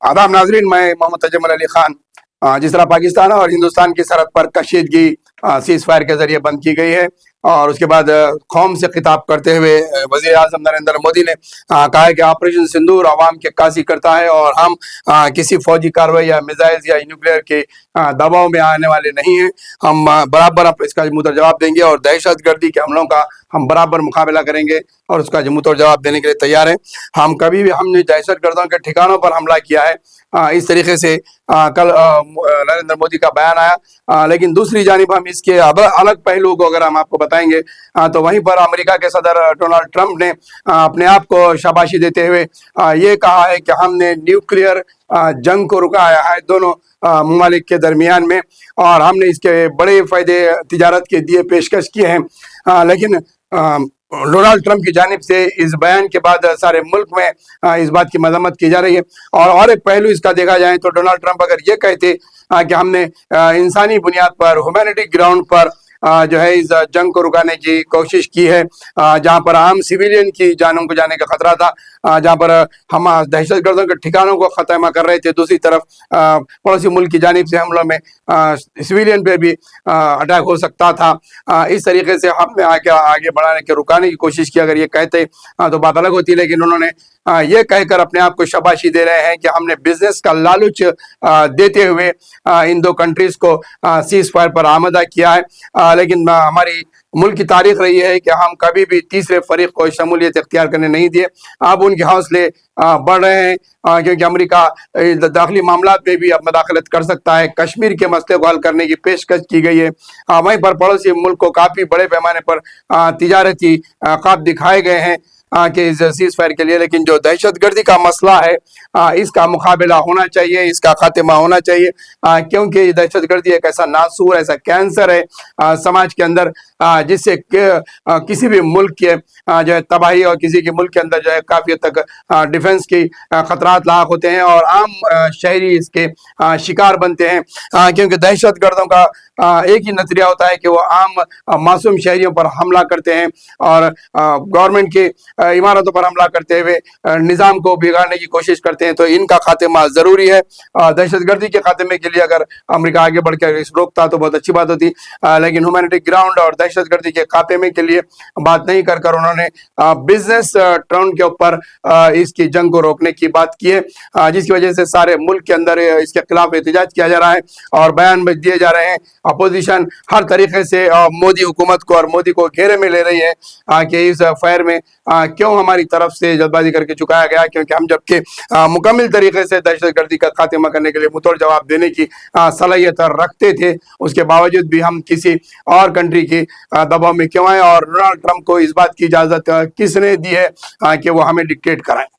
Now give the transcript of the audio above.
आदाब नाजरीन, मैं मोहम्मद तजम्मुल अली खान। जिस तरह पाकिस्तान और हिंदुस्तान की सरहद पर कशीदगी सीज फायर के जरिए बंद की गई है, और उसके बाद कौम से खिताब करते हुए वज़ीर आज़म नरेंद्र मोदी ने कहा है कि ऑपरेशन सिंदूर आवाम की अक्कासी करता है और हम किसी फौजी कार्रवाई या मिसाइल या न्यूक्लियर के दबाव में आने वाले नहीं हैं। हम बराबर इसका मुंह जवाब देंगे और दहशत गर्दी के हमलों का हम बराबर मुकाबला करेंगे और उसका मुंह जवाब देने के लिए तैयार हैं। हम कभी भी हमने दहशत गर्दों के ठिकानों पर हमला किया है, इस तरीके से कल नरेंद्र मोदी का बयान आया। लेकिन दूसरी जानिब हम इसके अलग पहलू को अगर हम आपको बताएंगे तो वहीं पर अमेरिका के सदर डोनाल्ड ट्रंप ने अपने आप को शाबाशी देते हुए ये कहा है कि हमने न्यूक्लियर जंग को रुकाया है दोनों ममालिक के दरमियान में, और हमने इसके बड़े फायदे तिजारत के दिए पेशकश किए हैं। लेकिन डोनाल्ड ट्रंप की जानिब से इस बयान के बाद सारे मुल्क में इस बात की मजम्मत की जा रही है। और एक पहलू इसका देखा जाए तो डोनाल्ड ट्रंप अगर ये कहते कि हमने इंसानी बुनियाद पर, ह्यूमैनिटी ग्राउंड पर जो है इस जंग को रुकाने की कोशिश की है, जहां पर आम सिविलियन की जानों को जाने का खतरा था, जहां पर हम दहशत गर्दों के ठिकानों को खत्म कर रहे थे, दूसरी तरफ पड़ोसी मुल्क की जानिब से हमलों में सिविलियन पे भी अटैक हो सकता था। इस तरीके से हमने आगे बढ़ाने के रुकाने की कोशिश की। अगर ये कहते तो बात अलग होती, लेकिन उन्होंने ये कहकर अपने आप को शाबाशी दे रहे हैं कि हमने बिजनेस का लालच देते हुए इन दो कंट्रीज को सीज फायर पर आमदा किया है। लेकिन हमारी मुल्क की तारीख रही है कि हम कभी भी तीसरे फरीक को शमूलियत इख्तियार करने नहीं दिए। अब उनके हौसले बढ़ रहे हैं, क्योंकि अमेरिका दाखिली मामलात में भी अब मदाखलत कर सकता है। कश्मीर के मसले को हल करने की पेशकश की गई है। वहीं पर पड़ोसी मुल्क को काफ़ी बड़े पैमाने पर तिजारती ख्वाब दिखाए गए हैं कि इस सीज फायर के लिए। लेकिन जो दहशत गर्दी का मसला है, इसका मुकाबला होना चाहिए, इसका खात्मा होना चाहिए, क्योंकि दहशत गर्दी एक ऐसा नासूर, ऐसा कैंसर है समाज के अंदर, जिससे किसी भी मुल्क के जो है तबाही और किसी के मुल्क के अंदर जो है काफ़ी हद तक डिफेंस की खतरात लाक होते हैं और आम शहरी इसके शिकार बनते हैं। क्योंकि दहशत गर्दों का एक ही नजरिया होता है कि वो आम मासूम शहरियों पर हमला करते हैं और गवर्नमेंट की इमारतों पर हमला करते हुए निज़ाम को बिगाड़ने की कोशिश करते हैं। तो इनका खात्मा ज़रूरी है। दहशतगर्दी के खात्मे के लिए अगर अमेरिका आगे बढ़कर इस रोकता तो बहुत अच्छी बात होती, लेकिन ह्यूमैनिटी ग्राउंड और दहशतगर्दी के खात्मे के लिए बात नहीं कर उन्होंने बिजनेस टर्न के ऊपर इसकी जंग को रोकने की बात की है, जिसकी वजह से सारे मुल्क के अंदर इसके खिलाफ एहतजाज किया जा रहा है और बयान भी दिए जा रहे हैं। अपोजिशन हर तरीके से मोदी हुकूमत को और मोदी को घेरे में ले रही है कि इस फायर में क्यों हमारी तरफ से जल्दबाजी करके चुकाया गया, क्योंकि हम जबकि मुकम्मल तरीके से दहशतगर्दी का खात्मा करने के लिए मुंहतोड़ जवाब देने की सलाहियत रखते थे, उसके बावजूद भी हम किसी और कंट्री के दबाव में क्यों आए, और डोनाल्ड ट्रंप को इस बात की इजाजत किसने दी है कि वो हमें डिक्टेट कराएं।